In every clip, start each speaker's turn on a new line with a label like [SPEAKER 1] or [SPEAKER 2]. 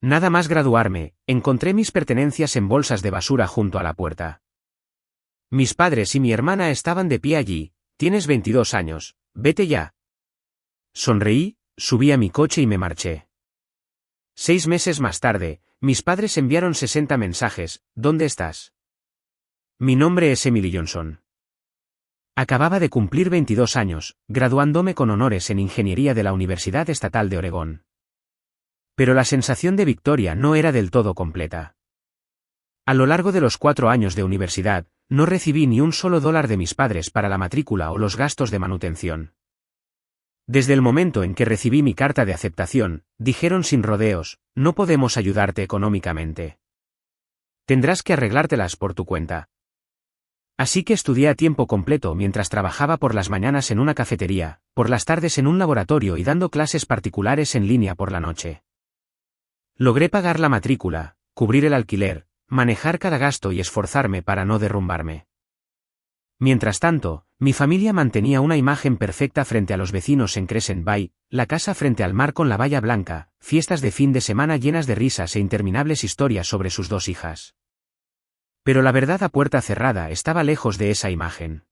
[SPEAKER 1] Nada más graduarme, encontré mis pertenencias en bolsas de basura junto a la puerta. Mis padres y mi hermana estaban de pie allí. Tienes 22 años, vete ya. Sonreí, subí a mi coche y me marché. 6 meses más tarde, mis padres enviaron 60 mensajes. ¿Dónde estás? Mi nombre es Emily Johnson. Acababa de cumplir 22 años, graduándome con honores en ingeniería de la Universidad Estatal de Oregón. Pero la sensación de victoria no era del todo completa. A lo largo de los 4 años de universidad, no recibí ni un solo dólar de mis padres para la matrícula o los gastos de manutención. Desde el momento en que recibí mi carta de aceptación, dijeron sin rodeos, no podemos ayudarte económicamente. Tendrás que arreglártelas por tu cuenta. Así que estudié a tiempo completo mientras trabajaba por las mañanas en una cafetería, por las tardes en un laboratorio y dando clases particulares en línea por la noche. Logré pagar la matrícula, cubrir el alquiler, manejar cada gasto y esforzarme para no derrumbarme. Mientras tanto, mi familia mantenía una imagen perfecta frente a los vecinos en Crescent Bay, la casa frente al mar con la valla blanca, fiestas de fin de semana llenas de risas e interminables historias sobre sus 2 hijas. Pero la verdad a puerta cerrada estaba lejos de esa imagen.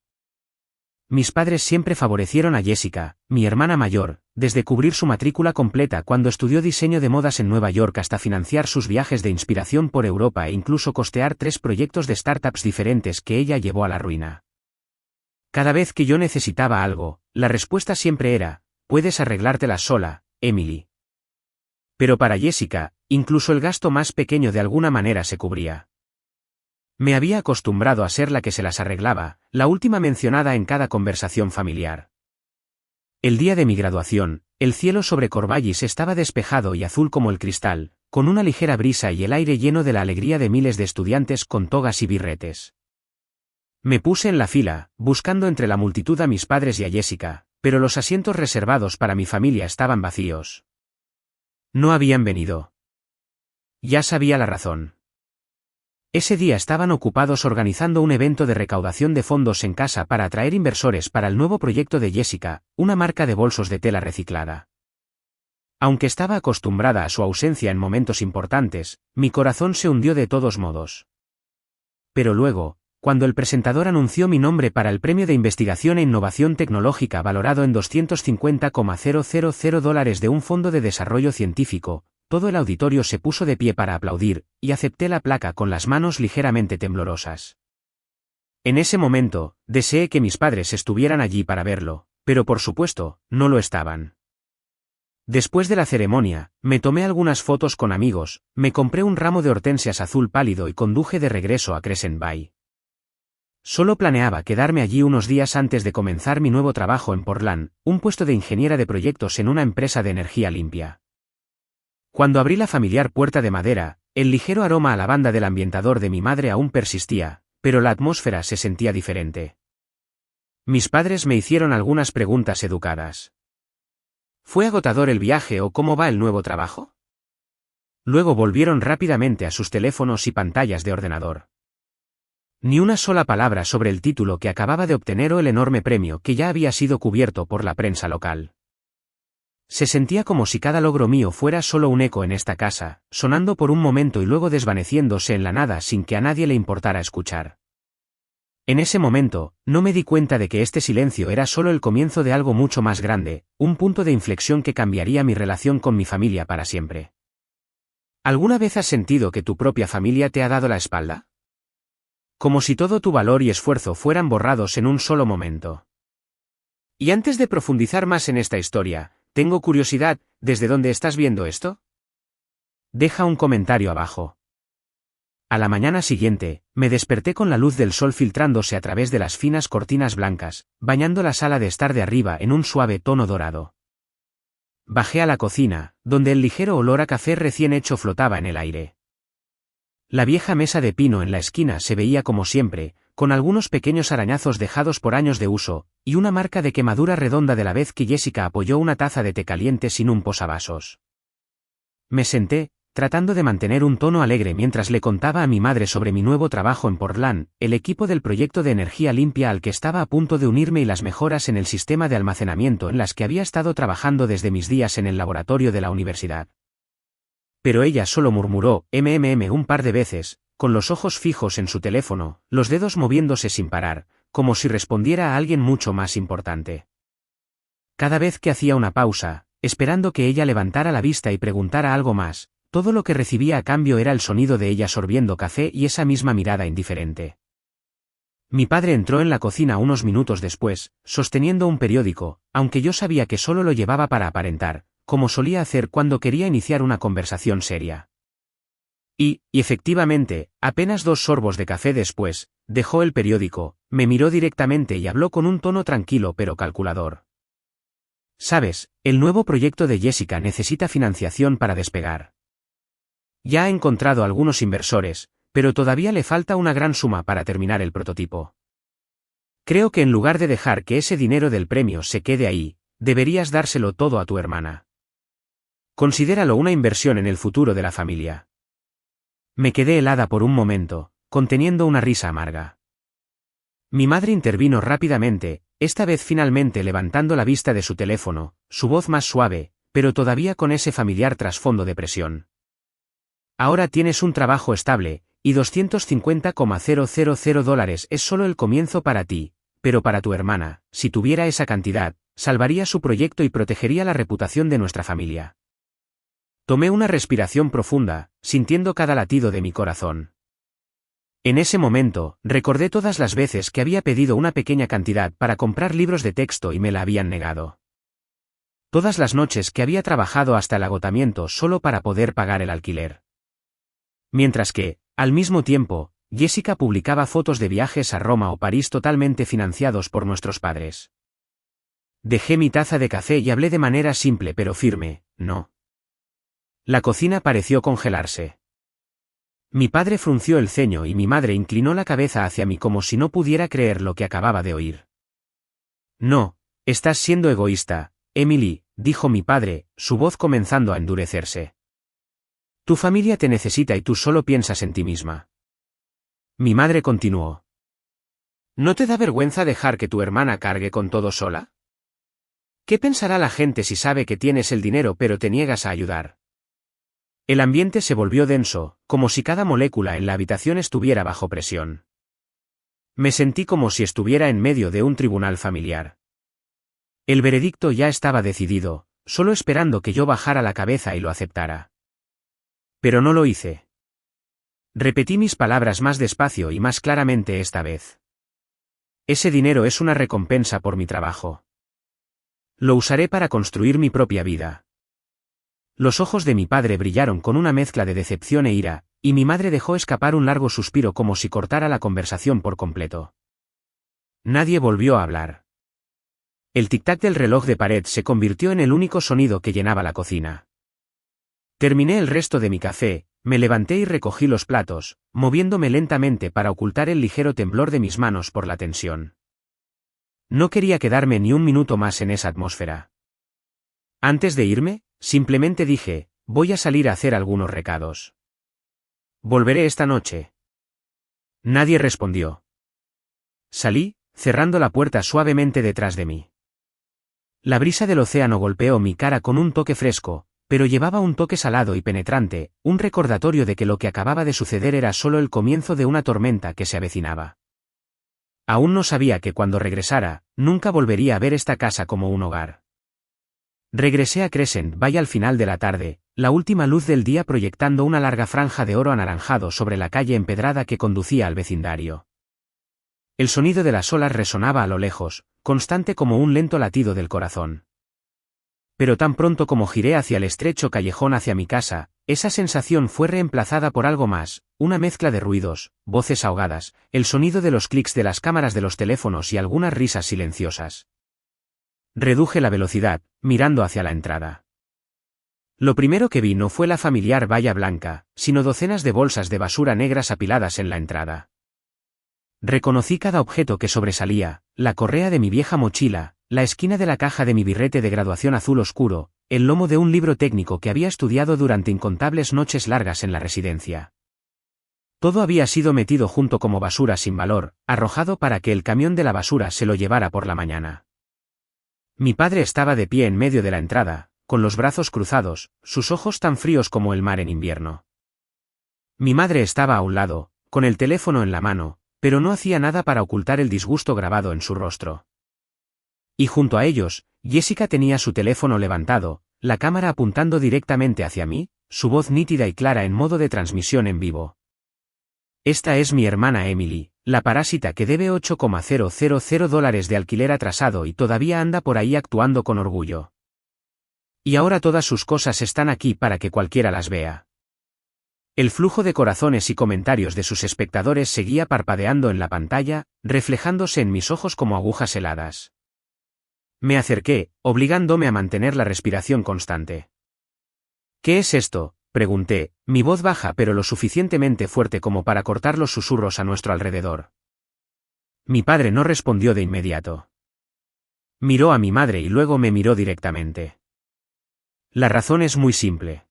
[SPEAKER 1] Mis padres siempre favorecieron a Jessica, mi hermana mayor, desde cubrir su matrícula completa cuando estudió diseño de modas en Nueva York hasta financiar sus viajes de inspiración por Europa e incluso costear 3 proyectos de startups diferentes que ella llevó a la ruina. Cada vez que yo necesitaba algo, la respuesta siempre era, puedes arreglártelas sola, Emily. Pero para Jessica, incluso el gasto más pequeño de alguna manera se cubría. Me había acostumbrado a ser la que se las arreglaba, la última mencionada en cada conversación familiar. El día de mi graduación, el cielo sobre Corvallis estaba despejado y azul como el cristal, con una ligera brisa y el aire lleno de la alegría de miles de estudiantes con togas y birretes. Me puse en la fila, buscando entre la multitud a mis padres y a Jessica, pero los asientos reservados para mi familia estaban vacíos. No habían venido. Ya sabía la razón. Ese día estaban ocupados organizando un evento de recaudación de fondos en casa para atraer inversores para el nuevo proyecto de Jessica, una marca de bolsos de tela reciclada. Aunque estaba acostumbrada a su ausencia en momentos importantes, mi corazón se hundió de todos modos. Pero luego, cuando el presentador anunció mi nombre para el premio de investigación e innovación tecnológica valorado en $250,000 de un fondo de desarrollo científico, todo el auditorio se puso de pie para aplaudir, y acepté la placa con las manos ligeramente temblorosas. En ese momento, deseé que mis padres estuvieran allí para verlo, pero por supuesto, no lo estaban. Después de la ceremonia, me tomé algunas fotos con amigos, me compré un ramo de hortensias azul pálido y conduje de regreso a Crescent Bay. Solo planeaba quedarme allí unos días antes de comenzar mi nuevo trabajo en Portland, un puesto de ingeniera de proyectos en una empresa de energía limpia. Cuando abrí la familiar puerta de madera, el ligero aroma a lavanda del ambientador de mi madre aún persistía, pero la atmósfera se sentía diferente. Mis padres me hicieron algunas preguntas educadas. ¿Fue agotador el viaje o cómo va el nuevo trabajo? Luego volvieron rápidamente a sus teléfonos y pantallas de ordenador. Ni una sola palabra sobre el título que acababa de obtener o el enorme premio que ya había sido cubierto por la prensa local. Se sentía como si cada logro mío fuera solo un eco en esta casa, sonando por un momento y luego desvaneciéndose en la nada sin que a nadie le importara escuchar. En ese momento, no me di cuenta de que este silencio era solo el comienzo de algo mucho más grande, un punto de inflexión que cambiaría mi relación con mi familia para siempre. ¿Alguna vez has sentido que tu propia familia te ha dado la espalda? Como si todo tu valor y esfuerzo fueran borrados en un solo momento. Y antes de profundizar más en esta historia, tengo curiosidad, ¿desde dónde estás viendo esto? Deja un comentario abajo. A la mañana siguiente, me desperté con la luz del sol filtrándose a través de las finas cortinas blancas, bañando la sala de estar de arriba en un suave tono dorado. Bajé a la cocina, donde el ligero olor a café recién hecho flotaba en el aire. La vieja mesa de pino en la esquina se veía como siempre, con algunos pequeños arañazos dejados por años de uso, y una marca de quemadura redonda de la vez que Jessica apoyó una taza de té caliente sin un posavasos. Me senté, tratando de mantener un tono alegre mientras le contaba a mi madre sobre mi nuevo trabajo en Portland, el equipo del proyecto de energía limpia al que estaba a punto de unirme y las mejoras en el sistema de almacenamiento en las que había estado trabajando desde mis días en el laboratorio de la universidad. pero ella solo murmuró un par de veces, con los ojos fijos en su teléfono, los dedos moviéndose sin parar, como si respondiera a alguien mucho más importante. Cada vez que hacía una pausa, esperando que ella levantara la vista y preguntara algo más, todo lo que recibía a cambio era el sonido de ella sorbiendo café y esa misma mirada indiferente. Mi padre entró en la cocina unos minutos después, sosteniendo un periódico, aunque yo sabía que solo lo llevaba para aparentar, como solía hacer cuando quería iniciar una conversación seria. Y efectivamente, apenas 2 sorbos de café después, dejó el periódico, me miró directamente y habló con un tono tranquilo pero calculador. Sabes, el nuevo proyecto de Jessica necesita financiación para despegar. Ya ha encontrado algunos inversores, pero todavía le falta una gran suma para terminar el prototipo. Creo que en lugar de dejar que ese dinero del premio se quede ahí, deberías dárselo todo a tu hermana. Considéralo una inversión en el futuro de la familia. Me quedé helada por un momento, conteniendo una risa amarga. Mi madre intervino rápidamente, esta vez finalmente levantando la vista de su teléfono, su voz más suave, pero todavía con ese familiar trasfondo de presión. Ahora tienes un trabajo estable, y $250,000 es solo el comienzo para ti, pero para tu hermana, si tuviera esa cantidad, salvaría su proyecto y protegería la reputación de nuestra familia. Tomé una respiración profunda, sintiendo cada latido de mi corazón. En ese momento, recordé todas las veces que había pedido una pequeña cantidad para comprar libros de texto y me la habían negado. Todas las noches que había trabajado hasta el agotamiento solo para poder pagar el alquiler. Mientras que, al mismo tiempo, Jessica publicaba fotos de viajes a Roma o París totalmente financiados por nuestros padres. Dejé mi taza de café y hablé de manera simple pero firme, no. La cocina pareció congelarse. Mi padre frunció el ceño y mi madre inclinó la cabeza hacia mí como si no pudiera creer lo que acababa de oír. No, estás siendo egoísta, Emily, dijo mi padre, su voz comenzando a endurecerse. Tu familia te necesita y tú solo piensas en ti misma. Mi madre continuó. ¿No te da vergüenza dejar que tu hermana cargue con todo sola? ¿Qué pensará la gente si sabe que tienes el dinero pero te niegas a ayudar? El ambiente se volvió denso, como si cada molécula en la habitación estuviera bajo presión. Me sentí como si estuviera en medio de un tribunal familiar. El veredicto ya estaba decidido, solo esperando que yo bajara la cabeza y lo aceptara. Pero no lo hice. Repetí mis palabras más despacio y más claramente esta vez. Ese dinero es una recompensa por mi trabajo. Lo usaré para construir mi propia vida. Los ojos de mi padre brillaron con una mezcla de decepción e ira, y mi madre dejó escapar un largo suspiro como si cortara la conversación por completo. Nadie volvió a hablar. El tic-tac del reloj de pared se convirtió en el único sonido que llenaba la cocina. Terminé el resto de mi café, me levanté y recogí los platos, moviéndome lentamente para ocultar el ligero temblor de mis manos por la tensión. No quería quedarme ni un minuto más en esa atmósfera. Antes de irme, simplemente dije, voy a salir a hacer algunos recados. ¿Volveré esta noche? Nadie respondió. Salí, cerrando la puerta suavemente detrás de mí. La brisa del océano golpeó mi cara con un toque fresco, pero llevaba un toque salado y penetrante, un recordatorio de que lo que acababa de suceder era solo el comienzo de una tormenta que se avecinaba. Aún no sabía que cuando regresara, nunca volvería a ver esta casa como un hogar. Regresé a Crescent Bay al final de la tarde, la última luz del día proyectando una larga franja de oro anaranjado sobre la calle empedrada que conducía al vecindario. El sonido de las olas resonaba a lo lejos, constante como un lento latido del corazón. Pero tan pronto como giré hacia el estrecho callejón hacia mi casa, esa sensación fue reemplazada por algo más, una mezcla de ruidos, voces ahogadas, el sonido de los clics de las cámaras de los teléfonos y algunas risas silenciosas. Reduje la velocidad, mirando hacia la entrada. Lo primero que vi no fue la familiar valla blanca, sino docenas de bolsas de basura negras apiladas en la entrada. Reconocí cada objeto que sobresalía, la correa de mi vieja mochila, la esquina de la caja de mi birrete de graduación azul oscuro, el lomo de un libro técnico que había estudiado durante incontables noches largas en la residencia. Todo había sido metido junto como basura sin valor, arrojado para que el camión de la basura se lo llevara por la mañana. Mi padre estaba de pie en medio de la entrada, con los brazos cruzados, sus ojos tan fríos como el mar en invierno. Mi madre estaba a un lado, con el teléfono en la mano, pero no hacía nada para ocultar el disgusto grabado en su rostro. Y junto a ellos, Jessica tenía su teléfono levantado, la cámara apuntando directamente hacia mí, su voz nítida y clara en modo de transmisión en vivo. Esta es mi hermana Emily, la parásita que debe $8,000 de alquiler atrasado y todavía anda por ahí actuando con orgullo. Y ahora todas sus cosas están aquí para que cualquiera las vea. El flujo de corazones y comentarios de sus espectadores seguía parpadeando en la pantalla, reflejándose en mis ojos como agujas heladas. Me acerqué, obligándome a mantener la respiración constante. ¿Qué es esto?, pregunté, mi voz baja pero lo suficientemente fuerte como para cortar los susurros a nuestro alrededor. Mi padre no respondió de inmediato. Miró a mi madre y luego me miró directamente. La razón es muy simple.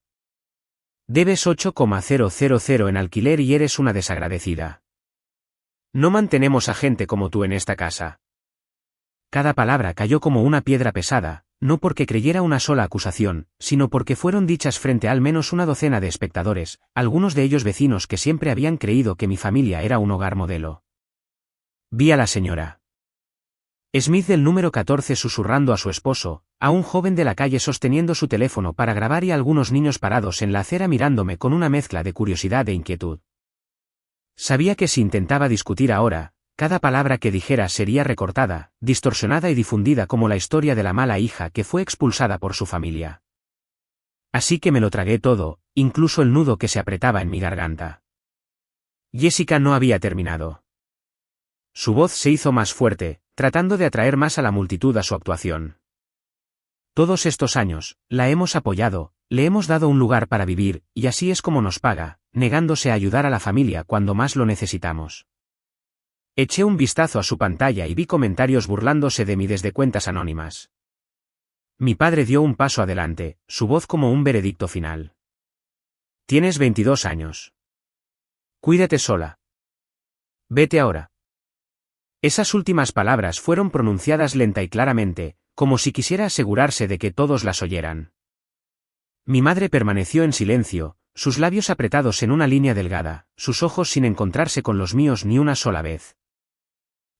[SPEAKER 1] Debes $8,000 en alquiler y eres una desagradecida. No mantenemos a gente como tú en esta casa. Cada palabra cayó como una piedra pesada, no porque creyera una sola acusación, sino porque fueron dichas frente a al menos una docena de espectadores, algunos de ellos vecinos que siempre habían creído que mi familia era un hogar modelo. Vi a la señora Smith del número 14 susurrando a su esposo, a un joven de la calle sosteniendo su teléfono para grabar y a algunos niños parados en la acera mirándome con una mezcla de curiosidad e inquietud. Sabía que si intentaba discutir ahora, cada palabra que dijera sería recortada, distorsionada y difundida como la historia de la mala hija que fue expulsada por su familia. Así que me lo tragué todo, incluso el nudo que se apretaba en mi garganta. Jessica no había terminado. Su voz se hizo más fuerte, tratando de atraer más a la multitud a su actuación. Todos estos años, la hemos apoyado, le hemos dado un lugar para vivir, y así es como nos paga, negándose a ayudar a la familia cuando más lo necesitamos. Eché un vistazo a su pantalla y vi comentarios burlándose de mí desde cuentas anónimas. Mi padre dio un paso adelante, su voz como un veredicto final. Tienes 22 años. Cuídate sola. Vete ahora. Esas últimas palabras fueron pronunciadas lenta y claramente, como si quisiera asegurarse de que todos las oyeran. Mi madre permaneció en silencio, sus labios apretados en una línea delgada, sus ojos sin encontrarse con los míos ni una sola vez.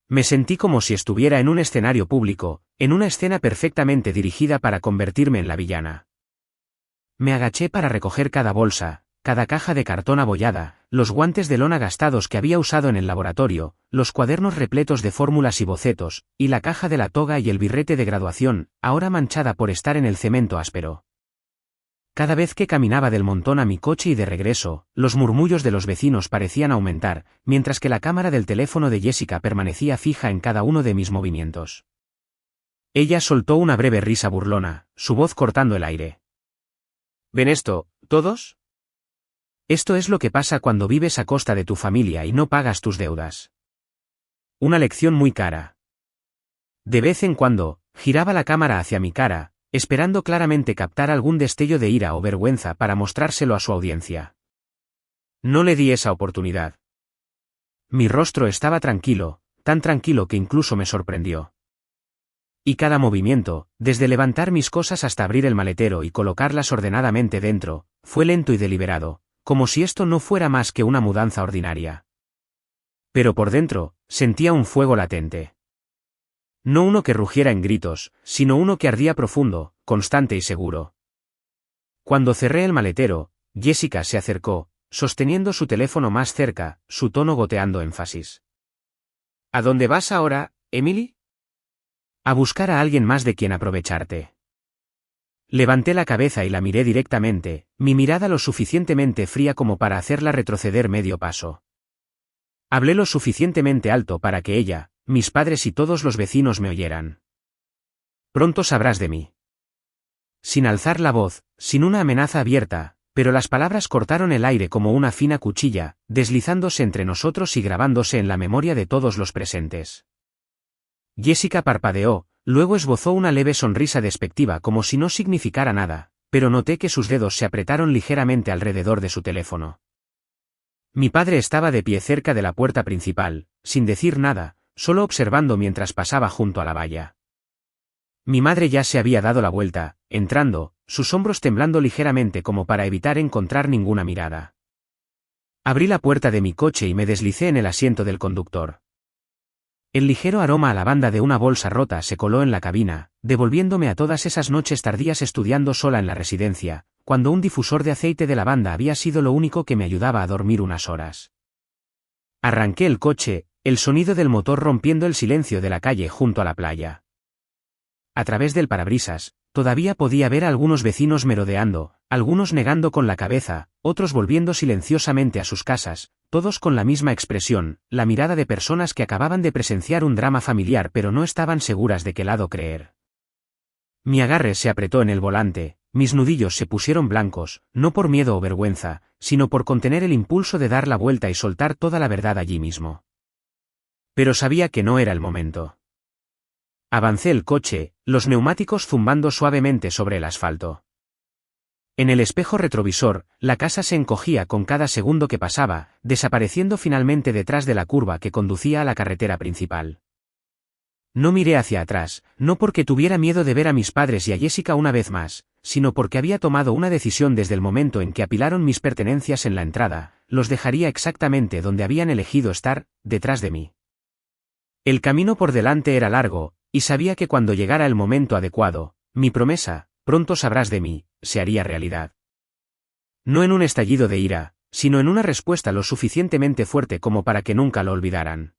[SPEAKER 1] Me sentí como si estuviera en un escenario público, en una escena perfectamente dirigida para convertirme en la villana. Me agaché para recoger cada bolsa, cada caja de cartón abollada, los guantes de lona gastados que había usado en el laboratorio, los cuadernos repletos de fórmulas y bocetos, y la caja de la toga y el birrete de graduación, ahora manchada por estar en el cemento áspero. Cada vez que caminaba del montón a mi coche y de regreso, los murmullos de los vecinos parecían aumentar, mientras que la cámara del teléfono de Jessica permanecía fija en cada uno de mis movimientos. Ella soltó una breve risa burlona, su voz cortando el aire. ¿Ven esto, todos? Esto es lo que pasa cuando vives a costa de tu familia y no pagas tus deudas. Una lección muy cara. De vez en cuando, giraba la cámara hacia mi cara, esperando claramente captar algún destello de ira o vergüenza para mostrárselo a su audiencia. No le di esa oportunidad. Mi rostro estaba tranquilo, tan tranquilo que incluso me sorprendió. Y cada movimiento, desde levantar mis cosas hasta abrir el maletero y colocarlas ordenadamente dentro, fue lento y deliberado, como si esto no fuera más que una mudanza ordinaria. Pero por dentro, sentía un fuego latente. No uno que rugiera en gritos, sino uno que ardía profundo, constante y seguro. Cuando cerré el maletero, Jessica se acercó, sosteniendo su teléfono más cerca, su tono goteando énfasis. ¿A dónde vas ahora, Emily? A buscar a alguien más de quien aprovecharte. Levanté la cabeza y la miré directamente, mi mirada lo suficientemente fría como para hacerla retroceder medio paso. Hablé lo suficientemente alto para que ella, mis padres y todos los vecinos me oyeran. Pronto sabrás de mí. Sin alzar la voz, sin una amenaza abierta, pero las palabras cortaron el aire como una fina cuchilla, deslizándose entre nosotros y grabándose en la memoria de todos los presentes. Jessica parpadeó, luego esbozó una leve sonrisa despectiva como si no significara nada, pero noté que sus dedos se apretaron ligeramente alrededor de su teléfono. Mi padre estaba de pie cerca de la puerta principal, sin decir nada, solo observando mientras pasaba junto a la valla. Mi madre ya se había dado la vuelta, entrando, sus hombros temblando ligeramente como para evitar encontrar ninguna mirada. Abrí la puerta de mi coche y me deslicé en el asiento del conductor. El ligero aroma a lavanda de una bolsa rota se coló en la cabina, devolviéndome a todas esas noches tardías estudiando sola en la residencia, cuando un difusor de aceite de lavanda había sido lo único que me ayudaba a dormir unas horas. Arranqué el coche, el sonido del motor rompiendo el silencio de la calle junto a la playa. A través del parabrisas, todavía podía ver a algunos vecinos merodeando, algunos negando con la cabeza, otros volviendo silenciosamente a sus casas, todos con la misma expresión, la mirada de personas que acababan de presenciar un drama familiar pero no estaban seguras de qué lado creer. Mi agarre se apretó en el volante, mis nudillos se pusieron blancos, no por miedo o vergüenza, sino por contener el impulso de dar la vuelta y soltar toda la verdad allí mismo. Pero sabía que no era el momento. Avancé el coche, los neumáticos zumbando suavemente sobre el asfalto. En el espejo retrovisor, la casa se encogía con cada segundo que pasaba, desapareciendo finalmente detrás de la curva que conducía a la carretera principal. No miré hacia atrás, no porque tuviera miedo de ver a mis padres y a Jessica una vez más, sino porque había tomado una decisión desde el momento en que apilaron mis pertenencias en la entrada, los dejaría exactamente donde habían elegido estar, detrás de mí. El camino por delante era largo, y sabía que cuando llegara el momento adecuado, mi promesa, pronto sabrás de mí, se haría realidad. No en un estallido de ira, sino en una respuesta lo suficientemente fuerte como para que nunca lo olvidaran.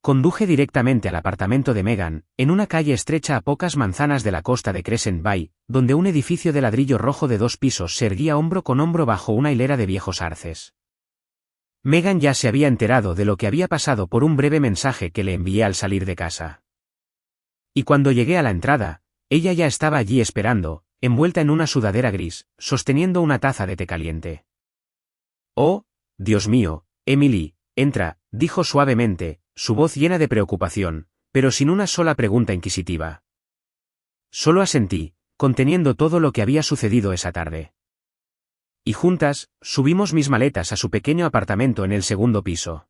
[SPEAKER 1] Conduje directamente al apartamento de Megan, en una calle estrecha a pocas manzanas de la costa de Crescent Bay, donde un edificio de ladrillo rojo de 2 pisos se erguía hombro con hombro bajo una hilera de viejos arces. Megan ya se había enterado de lo que había pasado por un breve mensaje que le envié al salir de casa. Y cuando llegué a la entrada, ella ya estaba allí esperando, envuelta en una sudadera gris, sosteniendo una taza de té caliente. «Oh, Dios mío, Emily, entra», dijo suavemente, su voz llena de preocupación, pero sin una sola pregunta inquisitiva. Solo asentí, conteniendo todo lo que había sucedido esa tarde. Y juntas, subimos mis maletas a su pequeño apartamento en el segundo piso.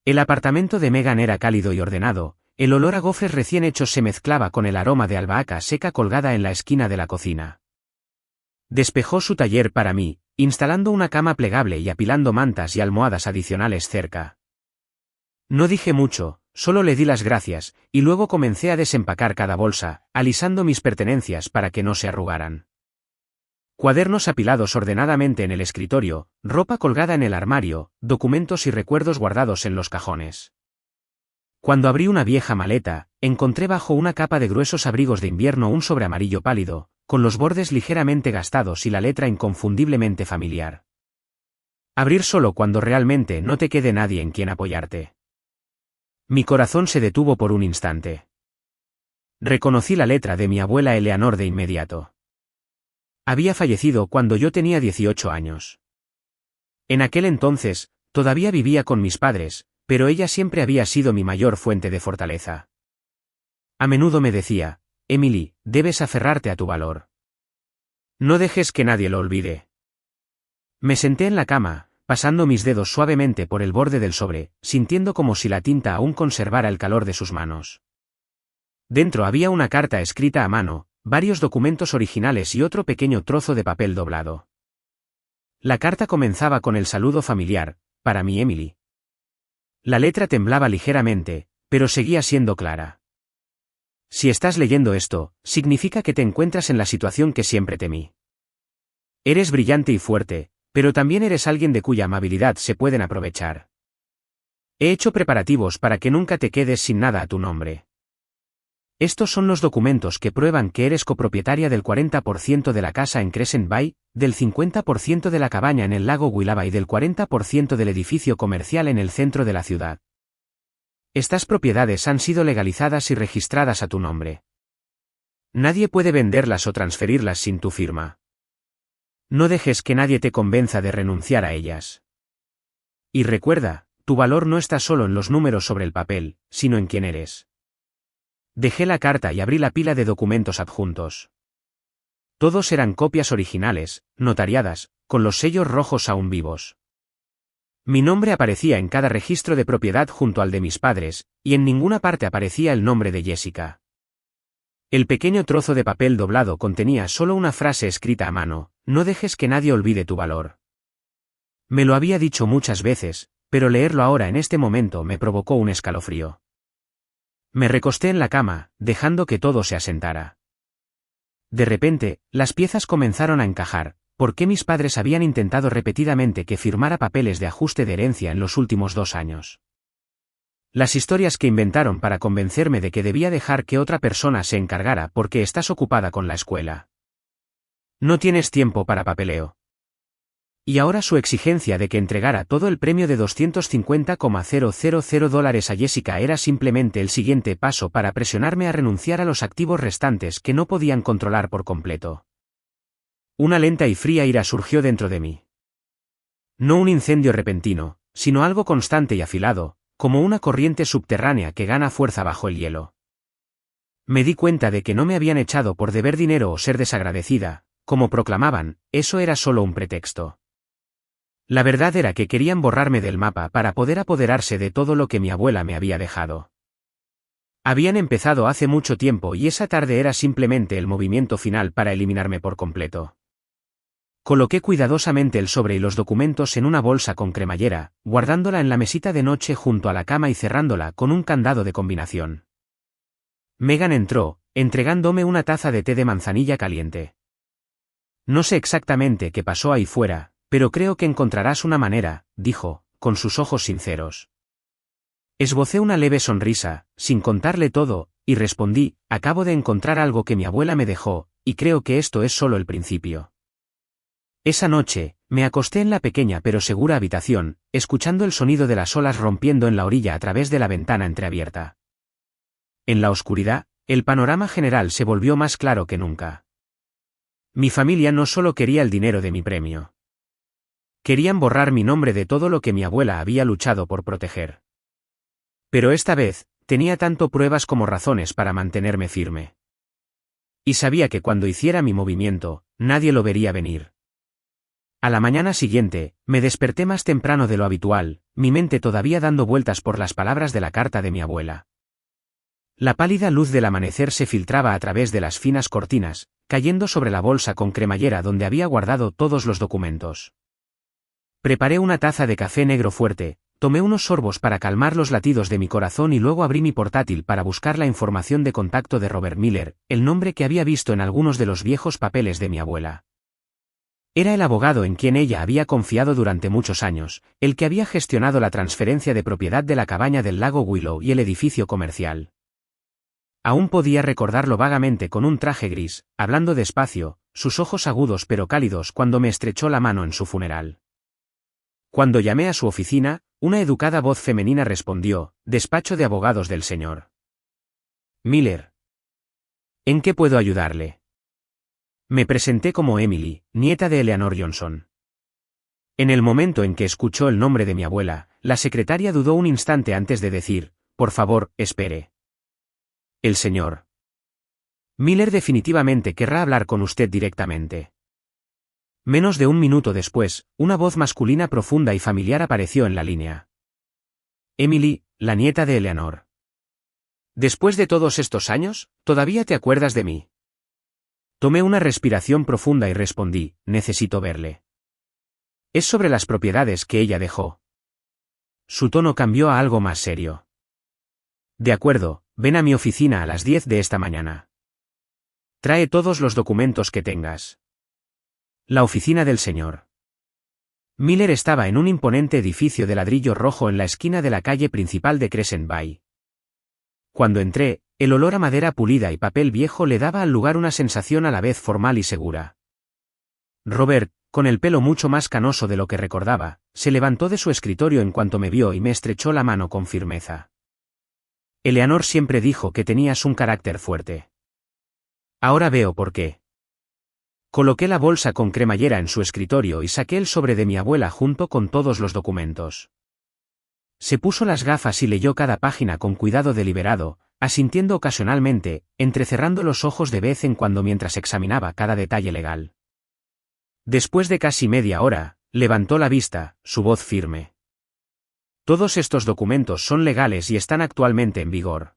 [SPEAKER 1] El apartamento de Megan era cálido y ordenado, el olor a gofres recién hechos se mezclaba con el aroma de albahaca seca colgada en la esquina de la cocina. Despejó su taller para mí, instalando una cama plegable y apilando mantas y almohadas adicionales cerca. No dije mucho, solo le di las gracias, y luego comencé a desempacar cada bolsa, alisando mis pertenencias para que no se arrugaran. Cuadernos apilados ordenadamente en el escritorio, ropa colgada en el armario, documentos y recuerdos guardados en los cajones. Cuando abrí una vieja maleta, encontré bajo una capa de gruesos abrigos de invierno un sobre amarillo pálido, con los bordes ligeramente gastados y la letra inconfundiblemente familiar. Abrir solo cuando realmente no te quede nadie en quien apoyarte. Mi corazón se detuvo por un instante. Reconocí la letra de mi abuela Eleanor de inmediato. Había fallecido cuando yo tenía 18 años. En aquel entonces, todavía vivía con mis padres, pero ella siempre había sido mi mayor fuente de fortaleza. A menudo me decía, Emily, debes aferrarte a tu valor. No dejes que nadie lo olvide. Me senté en la cama, pasando mis dedos suavemente por el borde del sobre, sintiendo como si la tinta aún conservara el calor de sus manos. Dentro había una carta escrita a mano, varios documentos originales y otro pequeño trozo de papel doblado. La carta comenzaba con el saludo familiar, para mi Emily. La letra temblaba ligeramente, pero seguía siendo clara. Si estás leyendo esto, significa que te encuentras en la situación que siempre temí. Eres brillante y fuerte, pero también eres alguien de cuya amabilidad se pueden aprovechar. He hecho preparativos para que nunca te quedes sin nada a tu nombre. Estos son los documentos que prueban que eres copropietaria del 40% de la casa en Crescent Bay, del 50% de la cabaña en el lago Willoughby y del 40% del edificio comercial en el centro de la ciudad. Estas propiedades han sido legalizadas y registradas a tu nombre. Nadie puede venderlas o transferirlas sin tu firma. No dejes que nadie te convenza de renunciar a ellas. Y recuerda, tu valor no está solo en los números sobre el papel, sino en quién eres. Dejé la carta y abrí la pila de documentos adjuntos. Todos eran copias originales, notariadas, con los sellos rojos aún vivos. Mi nombre aparecía en cada registro de propiedad junto al de mis padres, y en ninguna parte aparecía el nombre de Jessica. El pequeño trozo de papel doblado contenía solo una frase escrita a mano: no dejes que nadie olvide tu valor. Me lo había dicho muchas veces, pero leerlo ahora en este momento me provocó un escalofrío. Me recosté en la cama, dejando que todo se asentara. De repente, las piezas comenzaron a encajar. ¿Por qué mis padres habían intentado repetidamente que firmara papeles de ajuste de herencia en los últimos 2 años? Las historias que inventaron para convencerme de que debía dejar que otra persona se encargara porque estás ocupada con la escuela. No tienes tiempo para papeleo. Y ahora su exigencia de que entregara todo el premio de $250,000 a Jessica era simplemente el siguiente paso para presionarme a renunciar a los activos restantes que no podían controlar por completo. Una lenta y fría ira surgió dentro de mí. No un incendio repentino, sino algo constante y afilado, como una corriente subterránea que gana fuerza bajo el hielo. Me di cuenta de que no me habían echado por deber dinero o ser desagradecida, como proclamaban, eso era solo un pretexto. La verdad era que querían borrarme del mapa para poder apoderarse de todo lo que mi abuela me había dejado. Habían empezado hace mucho tiempo y esa tarde era simplemente el movimiento final para eliminarme por completo. Coloqué cuidadosamente el sobre y los documentos en una bolsa con cremallera, guardándola en la mesita de noche junto a la cama y cerrándola con un candado de combinación. Megan entró, entregándome una taza de té de manzanilla caliente. No sé exactamente qué pasó ahí fuera, pero creo que encontrarás una manera, dijo, con sus ojos sinceros. Esbocé una leve sonrisa, sin contarle todo, y respondí: acabo de encontrar algo que mi abuela me dejó, y creo que esto es solo el principio. Esa noche, me acosté en la pequeña pero segura habitación, escuchando el sonido de las olas rompiendo en la orilla a través de la ventana entreabierta. En la oscuridad, el panorama general se volvió más claro que nunca. Mi familia no solo quería el dinero de mi premio. Querían borrar mi nombre de todo lo que mi abuela había luchado por proteger. Pero esta vez, tenía tanto pruebas como razones para mantenerme firme. Y sabía que cuando hiciera mi movimiento, nadie lo vería venir. A la mañana siguiente, me desperté más temprano de lo habitual, mi mente todavía dando vueltas por las palabras de la carta de mi abuela. La pálida luz del amanecer se filtraba a través de las finas cortinas, cayendo sobre la bolsa con cremallera donde había guardado todos los documentos. Preparé una taza de café negro fuerte, tomé unos sorbos para calmar los latidos de mi corazón y luego abrí mi portátil para buscar la información de contacto de Robert Miller, el nombre que había visto en algunos de los viejos papeles de mi abuela. Era el abogado en quien ella había confiado durante muchos años, el que había gestionado la transferencia de propiedad de la cabaña del lago Willow y el edificio comercial. Aún podía recordarlo vagamente con un traje gris, hablando despacio, sus ojos agudos pero cálidos cuando me estrechó la mano en su funeral. Cuando llamé a su oficina, una educada voz femenina respondió: despacho de abogados del señor Miller. ¿En qué puedo ayudarle? Me presenté como Emily, nieta de Eleanor Johnson. En el momento en que escuchó el nombre de mi abuela, la secretaria dudó un instante antes de decir: por favor, espere. El señor Miller definitivamente querrá hablar con usted directamente. Menos de un minuto después, una voz masculina profunda y familiar apareció en la línea. Emily, la nieta de Eleanor. Después de todos estos años, ¿todavía te acuerdas de mí? Tomé una respiración profunda y respondí: necesito verle. Es sobre las propiedades que ella dejó. Su tono cambió a algo más serio. De acuerdo, ven a mi oficina a las 10 de esta mañana. Trae todos los documentos que tengas. La oficina del señor Miller estaba en un imponente edificio de ladrillo rojo en la esquina de la calle principal de Crescent Bay. Cuando entré, el olor a madera pulida y papel viejo le daba al lugar una sensación a la vez formal y segura. Robert, con el pelo mucho más canoso de lo que recordaba, se levantó de su escritorio en cuanto me vio y me estrechó la mano con firmeza. Eleanor siempre dijo que tenías un carácter fuerte. Ahora veo por qué. Coloqué la bolsa con cremallera en su escritorio y saqué el sobre de mi abuela junto con todos los documentos. Se puso las gafas y leyó cada página con cuidado deliberado, asintiendo ocasionalmente, entrecerrando los ojos de vez en cuando mientras examinaba cada detalle legal. Después de casi media hora, levantó la vista, su voz firme. Todos estos documentos son legales y están actualmente en vigor.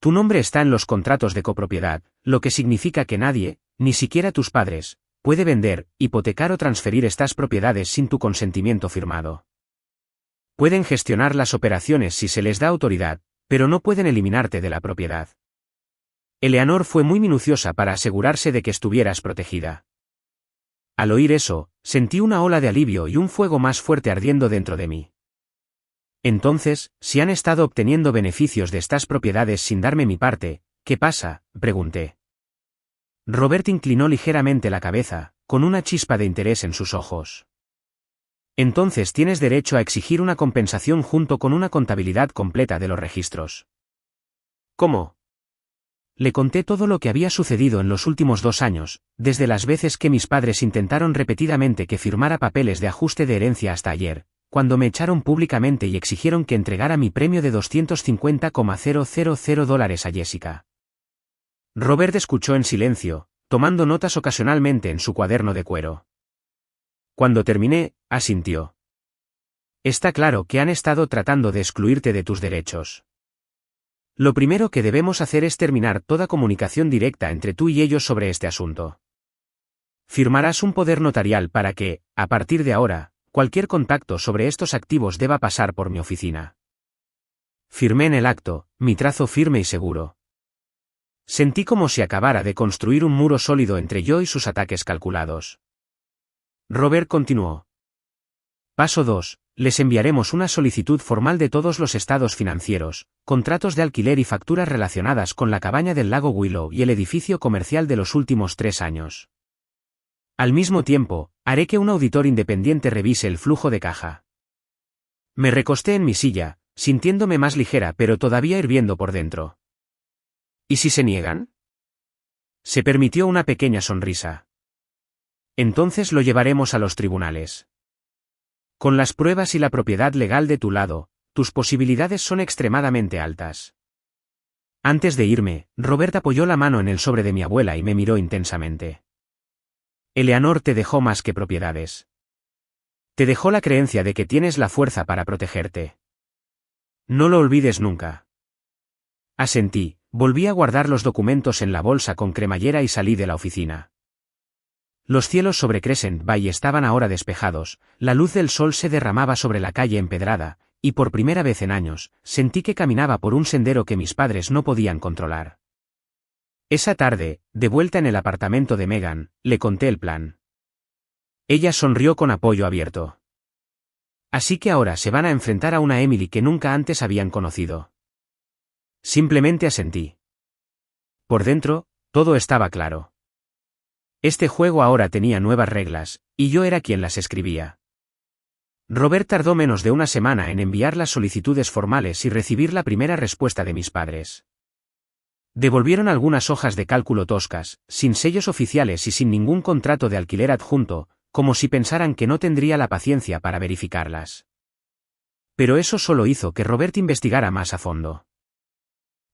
[SPEAKER 1] Tu nombre está en los contratos de copropiedad, lo que significa que nadie, ni siquiera tus padres, puede vender, hipotecar o transferir estas propiedades sin tu consentimiento firmado. Pueden gestionar las operaciones si se les da autoridad, pero no pueden eliminarte de la propiedad. Eleanor fue muy minuciosa para asegurarse de que estuvieras protegida. Al oír eso, sentí una ola de alivio y un fuego más fuerte ardiendo dentro de mí. Entonces, si han estado obteniendo beneficios de estas propiedades sin darme mi parte, ¿qué pasa?, pregunté. Robert inclinó ligeramente la cabeza, con una chispa de interés en sus ojos. Entonces tienes derecho a exigir una compensación junto con una contabilidad completa de los registros. ¿Cómo? Le conté todo lo que había sucedido en los últimos 2 años, desde las veces que mis padres intentaron repetidamente que firmara papeles de ajuste de herencia hasta ayer, cuando me echaron públicamente y exigieron que entregara mi premio de $250,000 a Jessica. Robert escuchó en silencio, tomando notas ocasionalmente en su cuaderno de cuero. Cuando terminé, asintió. Está claro que han estado tratando de excluirte de tus derechos. Lo primero que debemos hacer es terminar toda comunicación directa entre tú y ellos sobre este asunto. Firmarás un poder notarial para que, a partir de ahora, cualquier contacto sobre estos activos deba pasar por mi oficina. Firmé en el acto, mi trazo firme y seguro. Sentí como si acabara de construir un muro sólido entre yo y sus ataques calculados. Robert continuó. Paso 2. Les enviaremos una solicitud formal de todos los estados financieros, contratos de alquiler y facturas relacionadas con la cabaña del lago Willow y el edificio comercial de los últimos 3 años. Al mismo tiempo, haré que un auditor independiente revise el flujo de caja. Me recosté en mi silla, sintiéndome más ligera pero todavía hirviendo por dentro. ¿Y si se niegan? Se permitió una pequeña sonrisa. Entonces lo llevaremos a los tribunales. Con las pruebas y la propiedad legal de tu lado, tus posibilidades son extremadamente altas. Antes de irme, Robert apoyó la mano en el sobre de mi abuela y me miró intensamente. Eleanor te dejó más que propiedades. Te dejó la creencia de que tienes la fuerza para protegerte. No lo olvides nunca. Asentí, volví a guardar los documentos en la bolsa con cremallera y salí de la oficina. Los cielos sobre Crescent Bay estaban ahora despejados, la luz del sol se derramaba sobre la calle empedrada, y por primera vez en años, sentí que caminaba por un sendero que mis padres no podían controlar. Esa tarde, de vuelta en el apartamento de Megan, le conté el plan. Ella sonrió con apoyo abierto. Así que ahora se van a enfrentar a una Emily que nunca antes habían conocido. Simplemente asentí. Por dentro, todo estaba claro. Este juego ahora tenía nuevas reglas, y yo era quien las escribía. Robert tardó menos de una semana en enviar las solicitudes formales y recibir la primera respuesta de mis padres. Devolvieron algunas hojas de cálculo toscas, sin sellos oficiales y sin ningún contrato de alquiler adjunto, como si pensaran que no tendría la paciencia para verificarlas. Pero eso solo hizo que Robert investigara más a fondo.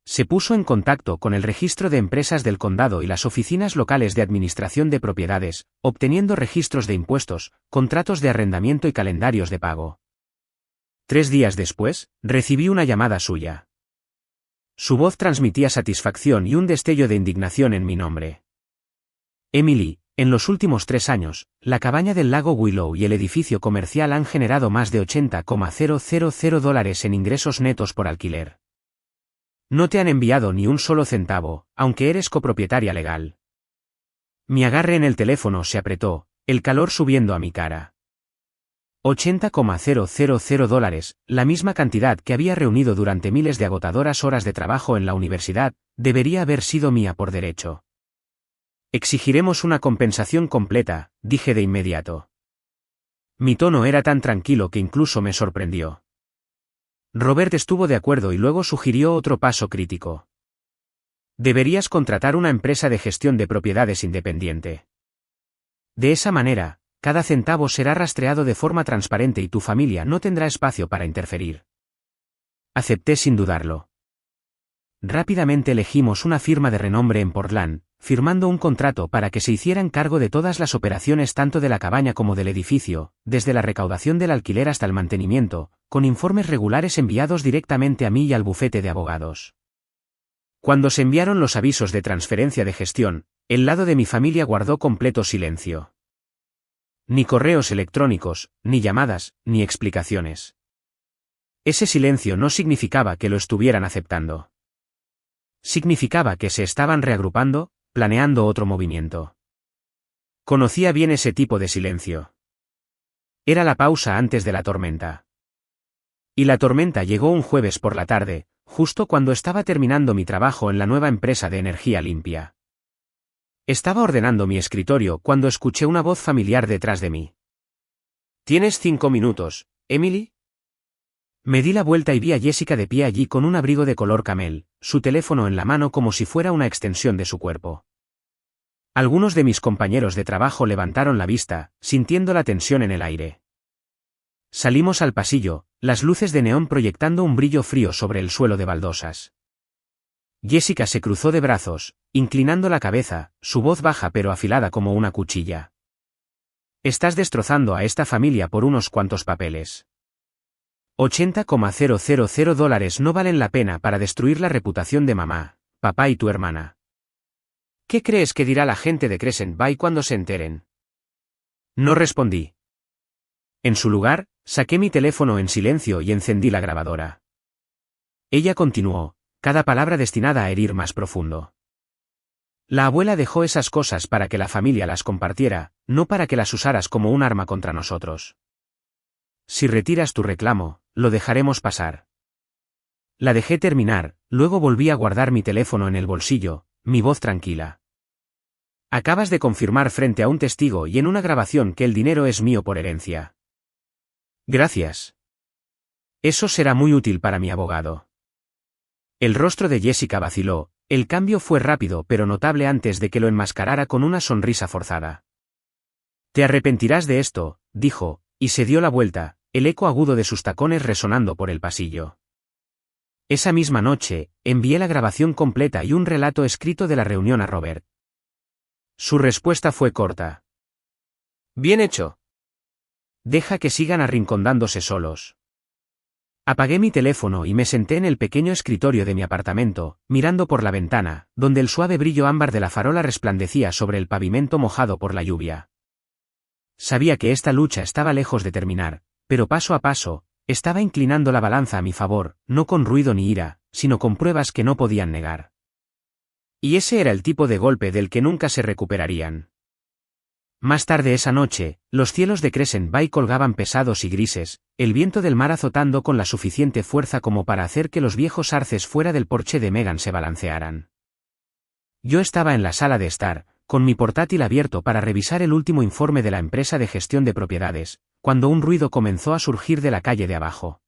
[SPEAKER 1] Se puso en contacto con el registro de empresas del condado y las oficinas locales de administración de propiedades, obteniendo registros de impuestos, contratos de arrendamiento y calendarios de pago. 3 días después, recibí una llamada suya. Su voz transmitía satisfacción y un destello de indignación en mi nombre. Emily, en los últimos 3 años, la cabaña del lago Willow y el edificio comercial han generado más de $80,000 en ingresos netos por alquiler. No te han enviado ni un solo centavo, aunque eres copropietaria legal. Mi agarre en el teléfono se apretó, el calor subiendo a mi cara. $80,000, la misma cantidad que había reunido durante miles de agotadoras horas de trabajo en la universidad, debería haber sido mía por derecho. Exigiremos una compensación completa, dije de inmediato. Mi tono era tan tranquilo que incluso me sorprendió. Robert estuvo de acuerdo y luego sugirió otro paso crítico. Deberías contratar una empresa de gestión de propiedades independiente. De esa manera, cada centavo será rastreado de forma transparente y tu familia no tendrá espacio para interferir. Acepté sin dudarlo. Rápidamente elegimos una firma de renombre en Portland, firmando un contrato para que se hicieran cargo de todas las operaciones tanto de la cabaña como del edificio, desde la recaudación del alquiler hasta el mantenimiento, con informes regulares enviados directamente a mí y al bufete de abogados. Cuando se enviaron los avisos de transferencia de gestión, el lado de mi familia guardó completo silencio. Ni correos electrónicos, ni llamadas, ni explicaciones. Ese silencio no significaba que lo estuvieran aceptando. Significaba que se estaban reagrupando, planeando otro movimiento. Conocía bien ese tipo de silencio. Era la pausa antes de la tormenta. Y la tormenta llegó un jueves por la tarde, justo cuando estaba terminando mi trabajo en la nueva empresa de energía limpia. Estaba ordenando mi escritorio cuando escuché una voz familiar detrás de mí. ¿Tienes 5 minutos, Emily? Me di la vuelta y vi a Jessica de pie allí con un abrigo de color camel, su teléfono en la mano como si fuera una extensión de su cuerpo. Algunos de mis compañeros de trabajo levantaron la vista, sintiendo la tensión en el aire. Salimos al pasillo, las luces de neón proyectando un brillo frío sobre el suelo de baldosas. Jessica se cruzó de brazos, inclinando la cabeza, su voz baja pero afilada como una cuchilla. Estás destrozando a esta familia por unos cuantos papeles. $80,000 no valen la pena para destruir la reputación de mamá, papá y tu hermana. ¿Qué crees que dirá la gente de Crescent Bay cuando se enteren? No respondí. En su lugar, saqué mi teléfono en silencio y encendí la grabadora. Ella continuó, cada palabra destinada a herir más profundo. La abuela dejó esas cosas para que la familia las compartiera, no para que las usaras como un arma contra nosotros. Si retiras tu reclamo, lo dejaremos pasar. La dejé terminar, luego volví a guardar mi teléfono en el bolsillo, mi voz tranquila. Acabas de confirmar frente a un testigo y en una grabación que el dinero es mío por herencia. Gracias. Eso será muy útil para mi abogado. El rostro de Jessica vaciló, el cambio fue rápido pero notable antes de que lo enmascarara con una sonrisa forzada. Te arrepentirás de esto, dijo, y se dio la vuelta, el eco agudo de sus tacones resonando por el pasillo. Esa misma noche, envié la grabación completa y un relato escrito de la reunión a Robert. Su respuesta fue corta. Bien hecho. Deja que sigan arrinconándose solos. Apagué mi teléfono y me senté en el pequeño escritorio de mi apartamento, mirando por la ventana, donde el suave brillo ámbar de la farola resplandecía sobre el pavimento mojado por la lluvia. Sabía que esta lucha estaba lejos de terminar, pero paso a paso, estaba inclinando la balanza a mi favor, no con ruido ni ira, sino con pruebas que no podían negar. Y ese era el tipo de golpe del que nunca se recuperarían. Más tarde esa noche, los cielos de Crescent Bay colgaban pesados y grises, el viento del mar azotando con la suficiente fuerza como para hacer que los viejos arces fuera del porche de Megan se balancearan. Yo estaba en la sala de estar, con mi portátil abierto para revisar el último informe de la empresa de gestión de propiedades, cuando un ruido comenzó a surgir de la calle de abajo.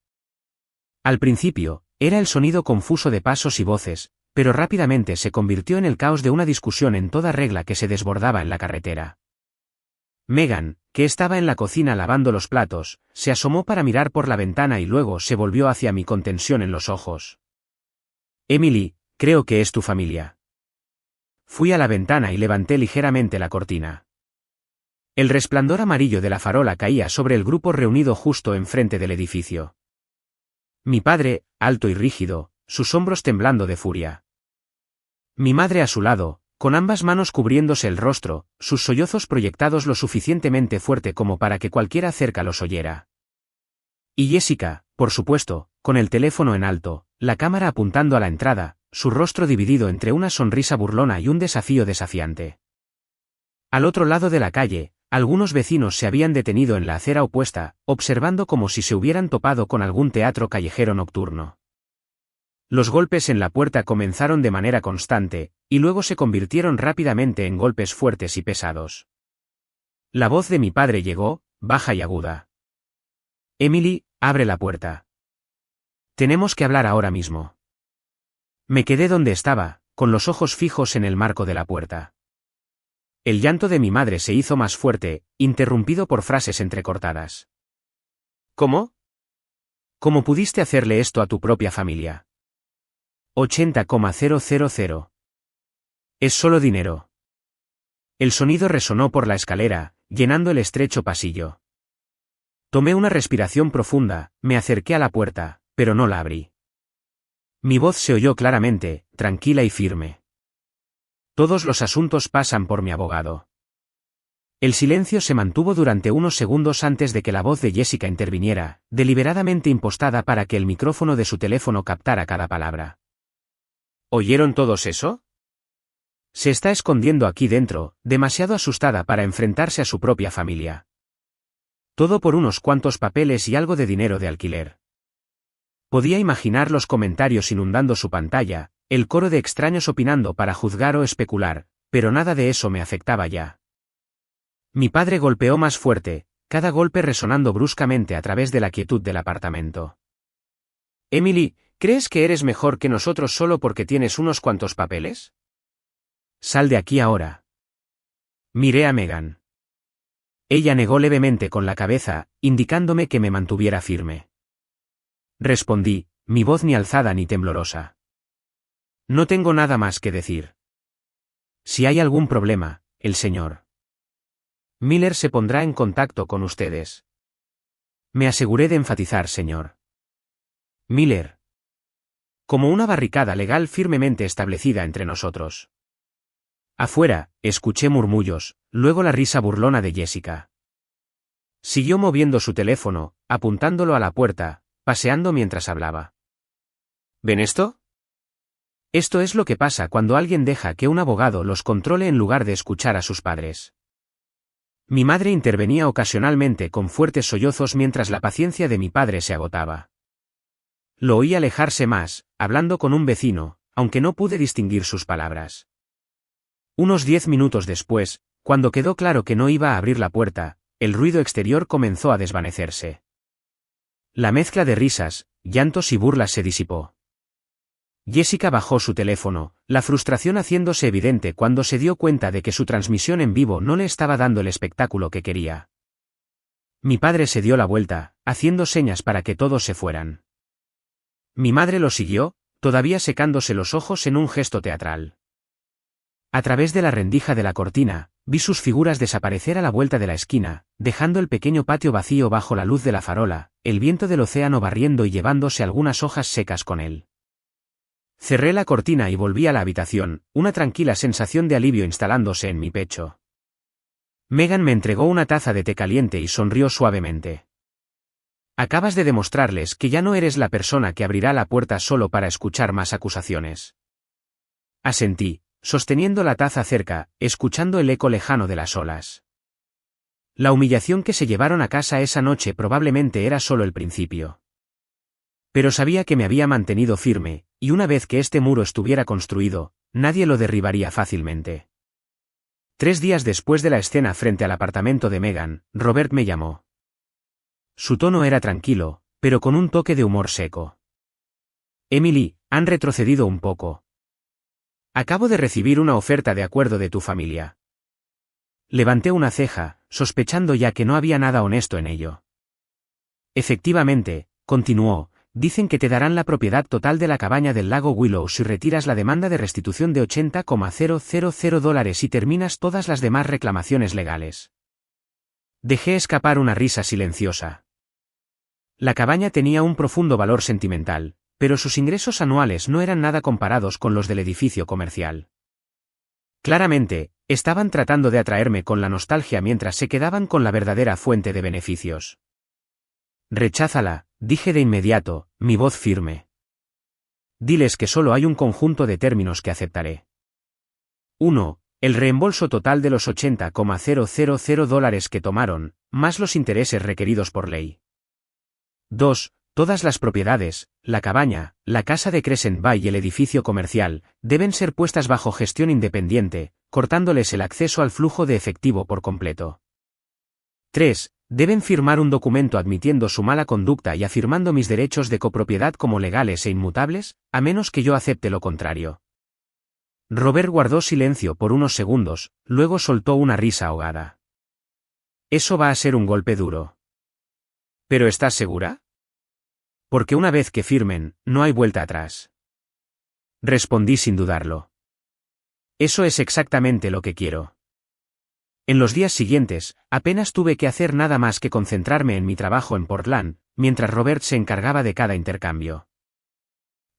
[SPEAKER 1] Al principio, era el sonido confuso de pasos y voces, pero rápidamente se convirtió en el caos de una discusión en toda regla que se desbordaba en la carretera. Megan, que estaba en la cocina lavando los platos, se asomó para mirar por la ventana y luego se volvió hacia mí con tensión en los ojos. Emily, creo que es tu familia. Fui a la ventana y levanté ligeramente la cortina. El resplandor amarillo de la farola caía sobre el grupo reunido justo enfrente del edificio. Mi padre, alto y rígido, sus hombros temblando de furia. Mi madre a su lado, con ambas manos cubriéndose el rostro, sus sollozos proyectados lo suficientemente fuerte como para que cualquiera cerca los oyera. Y Jessica, por supuesto, con el teléfono en alto, la cámara apuntando a la entrada, su rostro dividido entre una sonrisa burlona y un desafío desafiante. Al otro lado de la calle, algunos vecinos se habían detenido en la acera opuesta, observando como si se hubieran topado con algún teatro callejero nocturno. Los golpes en la puerta comenzaron de manera constante, y luego se convirtieron rápidamente en golpes fuertes y pesados. La voz de mi padre llegó, baja y aguda. Emily, abre la puerta. Tenemos que hablar ahora mismo. Me quedé donde estaba, con los ojos fijos en el marco de la puerta. El llanto de mi madre se hizo más fuerte, interrumpido por frases entrecortadas. ¿Cómo? ¿Cómo pudiste hacerle esto a tu propia familia? 80,000. Es solo dinero. El sonido resonó por la escalera, llenando el estrecho pasillo. Tomé una respiración profunda, me acerqué a la puerta, pero no la abrí. Mi voz se oyó claramente, tranquila y firme. Todos los asuntos pasan por mi abogado. El silencio se mantuvo durante unos segundos antes de que la voz de Jessica interviniera, deliberadamente impostada para que el micrófono de su teléfono captara cada palabra. ¿Oyeron todos eso? Se está escondiendo aquí dentro, demasiado asustada para enfrentarse a su propia familia. Todo por unos cuantos papeles y algo de dinero de alquiler. Podía imaginar los comentarios inundando su pantalla, el coro de extraños opinando para juzgar o especular, pero nada de eso me afectaba ya. Mi padre golpeó más fuerte, cada golpe resonando bruscamente a través de la quietud del apartamento. Emily, ¿crees que eres mejor que nosotros solo porque tienes unos cuantos papeles? Sal de aquí ahora. Miré a Megan. Ella negó levemente con la cabeza, indicándome que me mantuviera firme. Respondí, mi voz ni alzada ni temblorosa. No tengo nada más que decir. Si hay algún problema, el señor Miller se pondrá en contacto con ustedes. Me aseguré de enfatizar, señor Miller. Como una barricada legal firmemente establecida entre nosotros. Afuera, escuché murmullos, luego la risa burlona de Jessica. Siguió moviendo su teléfono, apuntándolo a la puerta, paseando mientras hablaba. ¿Ven esto? Esto es lo que pasa cuando alguien deja que un abogado los controle en lugar de escuchar a sus padres. Mi madre intervenía ocasionalmente con fuertes sollozos mientras la paciencia de mi padre se agotaba. Lo oí alejarse más, hablando con un vecino, aunque no pude distinguir sus palabras. Unos 10 minutos después, cuando quedó claro que no iba a abrir la puerta, el ruido exterior comenzó a desvanecerse. La mezcla de risas, llantos y burlas se disipó. Jessica bajó su teléfono, la frustración haciéndose evidente cuando se dio cuenta de que su transmisión en vivo no le estaba dando el espectáculo que quería. Mi padre se dio la vuelta, haciendo señas para que todos se fueran. Mi madre lo siguió, todavía secándose los ojos en un gesto teatral. A través de la rendija de la cortina, vi sus figuras desaparecer a la vuelta de la esquina, dejando el pequeño patio vacío bajo la luz de la farola, el viento del océano barriendo y llevándose algunas hojas secas con él. Cerré la cortina y volví a la habitación, una tranquila sensación de alivio instalándose en mi pecho. Megan me entregó una taza de té caliente y sonrió suavemente. Acabas de demostrarles que ya no eres la persona que abrirá la puerta solo para escuchar más acusaciones. Asentí, sosteniendo la taza cerca, escuchando el eco lejano de las olas. La humillación que se llevaron a casa esa noche probablemente era solo el principio. Pero sabía que me había mantenido firme, y una vez que este muro estuviera construido, nadie lo derribaría fácilmente. 3 días después de la escena frente al apartamento de Megan, Robert me llamó. Su tono era tranquilo, pero con un toque de humor seco. Emily, han retrocedido un poco. Acabo de recibir una oferta de acuerdo de tu familia. Levanté una ceja, sospechando ya que no había nada honesto en ello. Efectivamente, continuó, dicen que te darán la propiedad total de la cabaña del lago Willow si retiras la demanda de restitución de $80,000 y terminas todas las demás reclamaciones legales. Dejé escapar una risa silenciosa. La cabaña tenía un profundo valor sentimental, pero sus ingresos anuales no eran nada comparados con los del edificio comercial. Claramente, estaban tratando de atraerme con la nostalgia mientras se quedaban con la verdadera fuente de beneficios. Recházala, dije de inmediato, mi voz firme. Diles que solo hay un conjunto de términos que aceptaré. 1. El reembolso total de los $80,000 que tomaron, más los intereses requeridos por ley. 2. Todas las propiedades, la cabaña, la casa de Crescent Bay y el edificio comercial, deben ser puestas bajo gestión independiente, cortándoles el acceso al flujo de efectivo por completo. 3. Deben firmar un documento admitiendo su mala conducta y afirmando mis derechos de copropiedad como legales e inmutables, a menos que yo acepte lo contrario. Robert guardó silencio por unos segundos, luego soltó una risa ahogada. Eso va a ser un golpe duro. ¿Pero estás segura? Porque una vez que firmen, no hay vuelta atrás. Respondí sin dudarlo. Eso es exactamente lo que quiero. En los días siguientes, apenas tuve que hacer nada más que concentrarme en mi trabajo en Portland, mientras Robert se encargaba de cada intercambio.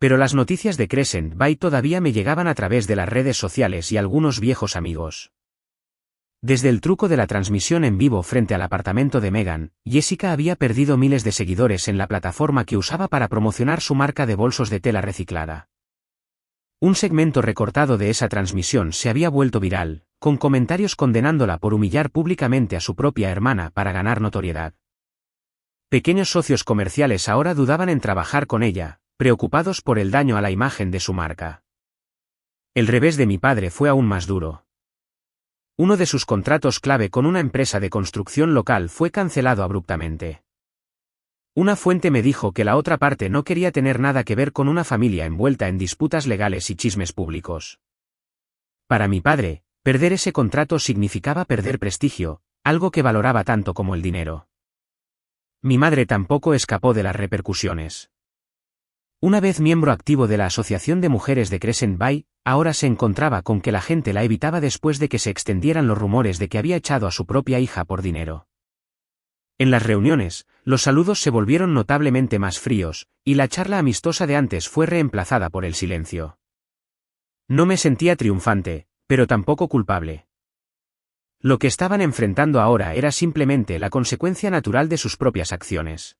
[SPEAKER 1] Pero las noticias de Crescent Bay todavía me llegaban a través de las redes sociales y algunos viejos amigos. Desde el truco de la transmisión en vivo frente al apartamento de Meghan, Jessica había perdido miles de seguidores en la plataforma que usaba para promocionar su marca de bolsos de tela reciclada. Un segmento recortado de esa transmisión se había vuelto viral, con comentarios condenándola por humillar públicamente a su propia hermana para ganar notoriedad. Pequeños socios comerciales ahora dudaban en trabajar con ella, preocupados por el daño a la imagen de su marca. El revés de mi padre fue aún más duro. Uno de sus contratos clave con una empresa de construcción local fue cancelado abruptamente. Una fuente me dijo que la otra parte no quería tener nada que ver con una familia envuelta en disputas legales y chismes públicos. Para mi padre, perder ese contrato significaba perder prestigio, algo que valoraba tanto como el dinero. Mi madre tampoco escapó de las repercusiones. Una vez miembro activo de la Asociación de Mujeres de Crescent Bay, ahora se encontraba con que la gente la evitaba después de que se extendieran los rumores de que había echado a su propia hija por dinero. En las reuniones, los saludos se volvieron notablemente más fríos, y la charla amistosa de antes fue reemplazada por el silencio. No me sentía triunfante, pero tampoco culpable. Lo que estaban enfrentando ahora era simplemente la consecuencia natural de sus propias acciones.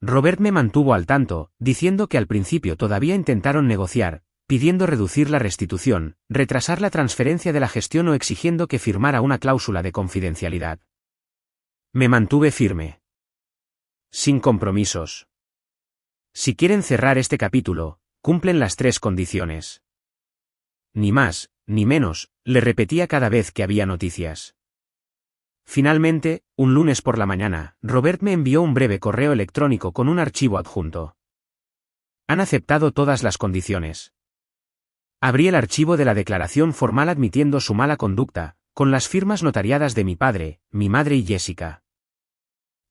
[SPEAKER 1] Robert me mantuvo al tanto, diciendo que al principio todavía intentaron negociar, pidiendo reducir la restitución, retrasar la transferencia de la gestión o exigiendo que firmara una cláusula de confidencialidad. Me mantuve firme. Sin compromisos. Si quieren cerrar este capítulo, cumplen las 3 condiciones. Ni más, ni menos, le repetía cada vez que había noticias. Finalmente, un lunes por la mañana, Robert me envió un breve correo electrónico con un archivo adjunto. Han aceptado todas las condiciones. Abrí el archivo de la declaración formal admitiendo su mala conducta, con las firmas notariadas de mi padre, mi madre y Jessica.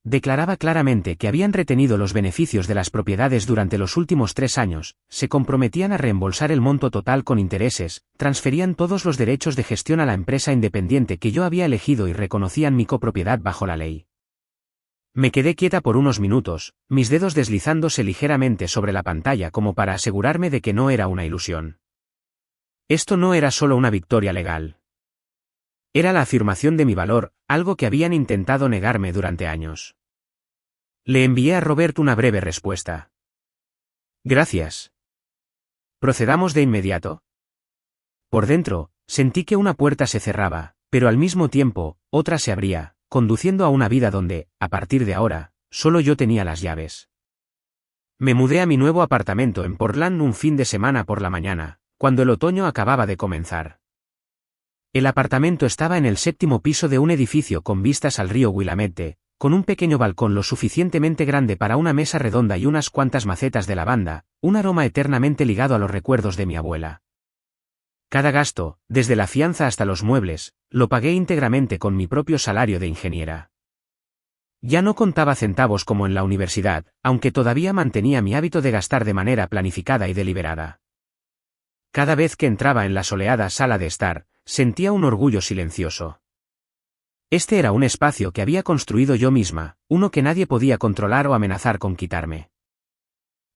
[SPEAKER 1] Declaraba claramente que habían retenido los beneficios de las propiedades durante los últimos 3 años, se comprometían a reembolsar el monto total con intereses, transferían todos los derechos de gestión a la empresa independiente que yo había elegido y reconocían mi copropiedad bajo la ley. Me quedé quieta por unos minutos, mis dedos deslizándose ligeramente sobre la pantalla como para asegurarme de que no era una ilusión. Esto no era solo una victoria legal. Era la afirmación de mi valor, algo que habían intentado negarme durante años. Le envié a Robert una breve respuesta. Gracias. ¿Procedamos de inmediato? Por dentro, sentí que una puerta se cerraba, pero al mismo tiempo, otra se abría, conduciendo a una vida donde, a partir de ahora, solo yo tenía las llaves. Me mudé a mi nuevo apartamento en Portland un fin de semana por la mañana, cuando el otoño acababa de comenzar. El apartamento estaba en el 7º piso de un edificio con vistas al río Willamette, con un pequeño balcón lo suficientemente grande para una mesa redonda y unas cuantas macetas de lavanda, un aroma eternamente ligado a los recuerdos de mi abuela. Cada gasto, desde la fianza hasta los muebles, lo pagué íntegramente con mi propio salario de ingeniera. Ya no contaba centavos como en la universidad, aunque todavía mantenía mi hábito de gastar de manera planificada y deliberada. Cada vez que entraba en la soleada sala de estar, sentía un orgullo silencioso. Este era un espacio que había construido yo misma, uno que nadie podía controlar o amenazar con quitarme.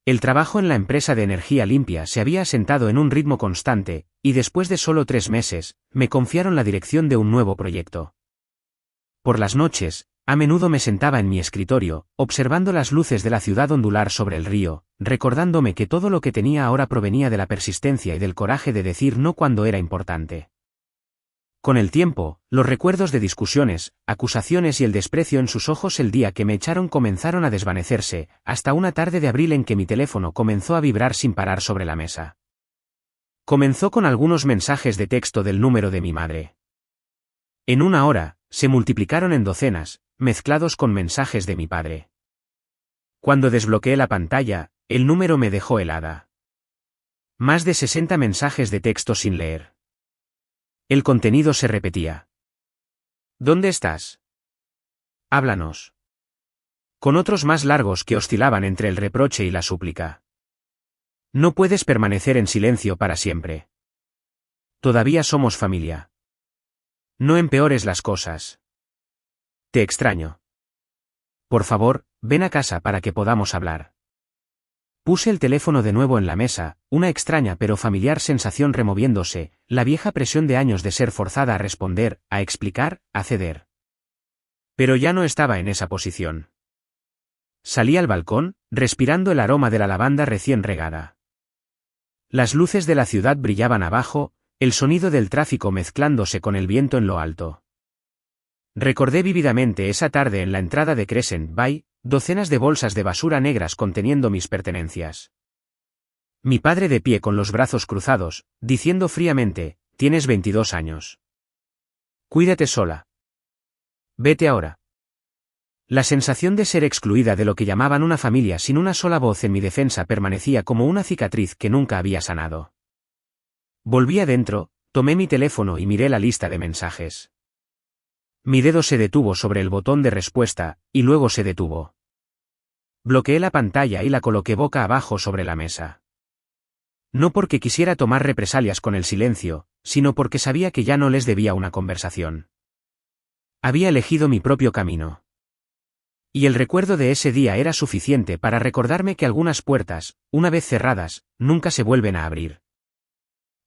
[SPEAKER 1] El trabajo en la empresa de energía limpia se había asentado en un ritmo constante, y después de solo 3 meses, me confiaron la dirección de un nuevo proyecto. Por las noches, a menudo me sentaba en mi escritorio, observando las luces de la ciudad ondular sobre el río, recordándome que todo lo que tenía ahora provenía de la persistencia y del coraje de decir no cuando era importante. Con el tiempo, los recuerdos de discusiones, acusaciones y el desprecio en sus ojos el día que me echaron comenzaron a desvanecerse, hasta una tarde de abril en que mi teléfono comenzó a vibrar sin parar sobre la mesa. Comenzó con algunos mensajes de texto del número de mi madre. En una hora, se multiplicaron en docenas, mezclados con mensajes de mi padre. Cuando desbloqueé la pantalla, el número me dejó helada. Más de 60 mensajes de texto sin leer. El contenido se repetía. ¿Dónde estás? Háblanos. Con otros más largos que oscilaban entre el reproche y la súplica. No puedes permanecer en silencio para siempre. Todavía somos familia. No empeores las cosas. Te extraño. Por favor, ven a casa para que podamos hablar. Puse el teléfono de nuevo en la mesa, una extraña pero familiar sensación removiéndose, la vieja presión de años de ser forzada a responder, a explicar, a ceder. Pero ya no estaba en esa posición. Salí al balcón, respirando el aroma de la lavanda recién regada. Las luces de la ciudad brillaban abajo, el sonido del tráfico mezclándose con el viento en lo alto. Recordé vívidamente esa tarde en la entrada de Crescent Bay, docenas de bolsas de basura negras conteniendo mis pertenencias. Mi padre de pie con los brazos cruzados, diciendo fríamente, «Tienes 22 años. Cuídate sola. Vete ahora». La sensación de ser excluida de lo que llamaban una familia sin una sola voz en mi defensa permanecía como una cicatriz que nunca había sanado. Volví adentro, tomé mi teléfono y miré la lista de mensajes. Mi dedo se detuvo sobre el botón de respuesta, y luego se detuvo. Bloqueé la pantalla y la coloqué boca abajo sobre la mesa. No porque quisiera tomar represalias con el silencio, sino porque sabía que ya no les debía una conversación. Había elegido mi propio camino. Y el recuerdo de ese día era suficiente para recordarme que algunas puertas, una vez cerradas, nunca se vuelven a abrir.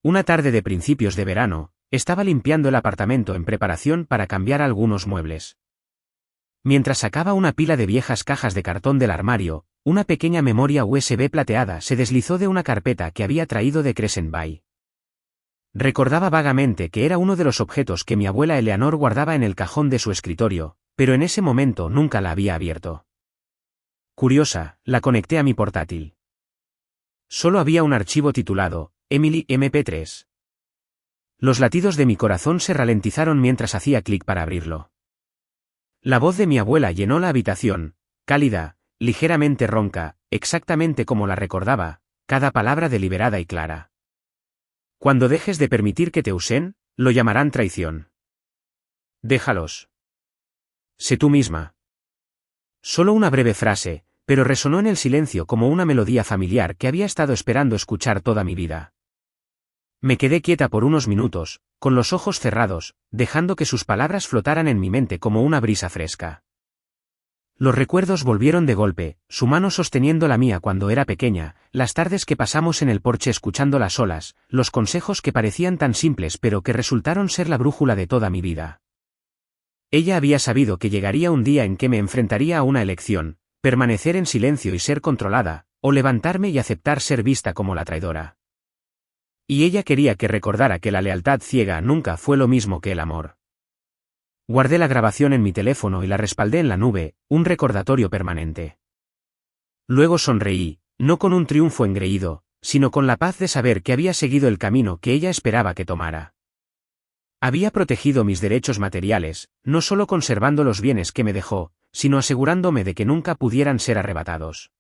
[SPEAKER 1] Una tarde de principios de verano, estaba limpiando el apartamento en preparación para cambiar algunos muebles. Mientras sacaba una pila de viejas cajas de cartón del armario, una pequeña memoria USB plateada se deslizó de una carpeta que había traído de Crescent Bay. Recordaba vagamente que era uno de los objetos que mi abuela Eleanor guardaba en el cajón de su escritorio, pero en ese momento nunca la había abierto. Curiosa, la conecté a mi portátil. Solo había un archivo titulado, Emily MP3. Los latidos de mi corazón se ralentizaron mientras hacía clic para abrirlo. La voz de mi abuela llenó la habitación, cálida, ligeramente ronca, exactamente como la recordaba, cada palabra deliberada y clara. Cuando dejes de permitir que te usen, lo llamarán traición. Déjalos. Sé tú misma. Solo una breve frase, pero resonó en el silencio como una melodía familiar que había estado esperando escuchar toda mi vida. Me quedé quieta por unos minutos, con los ojos cerrados, dejando que sus palabras flotaran en mi mente como una brisa fresca. Los recuerdos volvieron de golpe, su mano sosteniendo la mía cuando era pequeña, las tardes que pasamos en el porche escuchando las olas, los consejos que parecían tan simples pero que resultaron ser la brújula de toda mi vida. Ella había sabido que llegaría un día en que me enfrentaría a una elección, permanecer en silencio y ser controlada, o levantarme y aceptar ser vista como la traidora. Y ella quería que recordara que la lealtad ciega nunca fue lo mismo que el amor. Guardé la grabación en mi teléfono y la respaldé en la nube, un recordatorio permanente. Luego sonreí, no con un triunfo engreído, sino con la paz de saber que había seguido el camino que ella esperaba que tomara. Había protegido mis derechos materiales, no solo conservando los bienes que me dejó, sino asegurándome de que nunca pudieran ser arrebatados.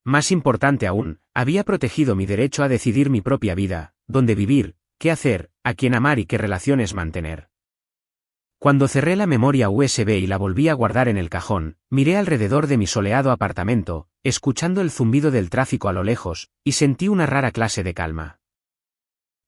[SPEAKER 1] Más importante aún, había protegido mi derecho a decidir mi propia vida, dónde vivir, qué hacer, a quién amar y qué relaciones mantener. Cuando cerré la memoria USB y la volví a guardar en el cajón, miré alrededor de mi soleado apartamento, escuchando el zumbido del tráfico a lo lejos, y sentí una rara clase de calma.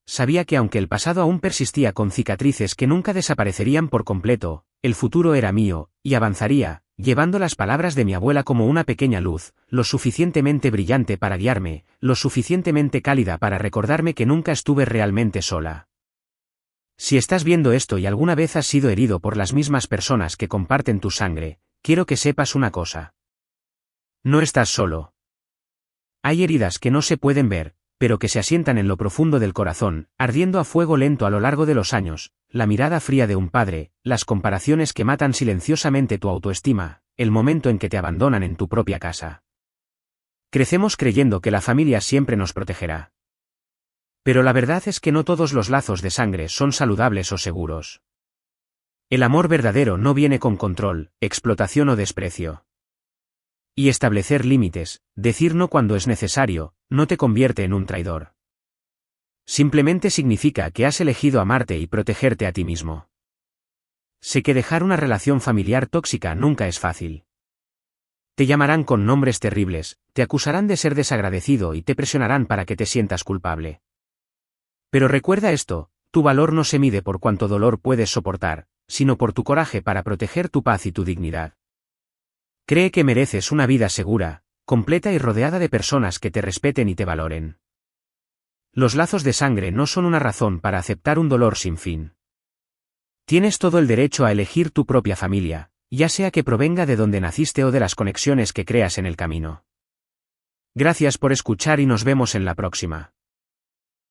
[SPEAKER 1] Sabía que aunque el pasado aún persistía con cicatrices que nunca desaparecerían por completo, el futuro era mío, y avanzaría, llevando las palabras de mi abuela como una pequeña luz, lo suficientemente brillante para guiarme, lo suficientemente cálida para recordarme que nunca estuve realmente sola. Si estás viendo esto y alguna vez has sido herido por las mismas personas que comparten tu sangre, quiero que sepas una cosa. No estás solo. Hay heridas que no se pueden ver, pero que se asientan en lo profundo del corazón, ardiendo a fuego lento a lo largo de los años, la mirada fría de un padre, las comparaciones que matan silenciosamente tu autoestima, el momento en que te abandonan en tu propia casa. Crecemos creyendo que la familia siempre nos protegerá. Pero la verdad es que no todos los lazos de sangre son saludables o seguros. El amor verdadero no viene con control, explotación o desprecio. Y establecer límites, decir no cuando es necesario, no te convierte en un traidor. Simplemente significa que has elegido amarte y protegerte a ti mismo. Sé que dejar una relación familiar tóxica nunca es fácil. Te llamarán con nombres terribles, te acusarán de ser desagradecido y te presionarán para que te sientas culpable. Pero recuerda esto, tu valor no se mide por cuánto dolor puedes soportar, sino por tu coraje para proteger tu paz y tu dignidad. Cree que mereces una vida segura, completa y rodeada de personas que te respeten y te valoren. Los lazos de sangre no son una razón para aceptar un dolor sin fin. Tienes todo el derecho a elegir tu propia familia, ya sea que provenga de donde naciste o de las conexiones que creas en el camino. Gracias por escuchar y nos vemos en la próxima.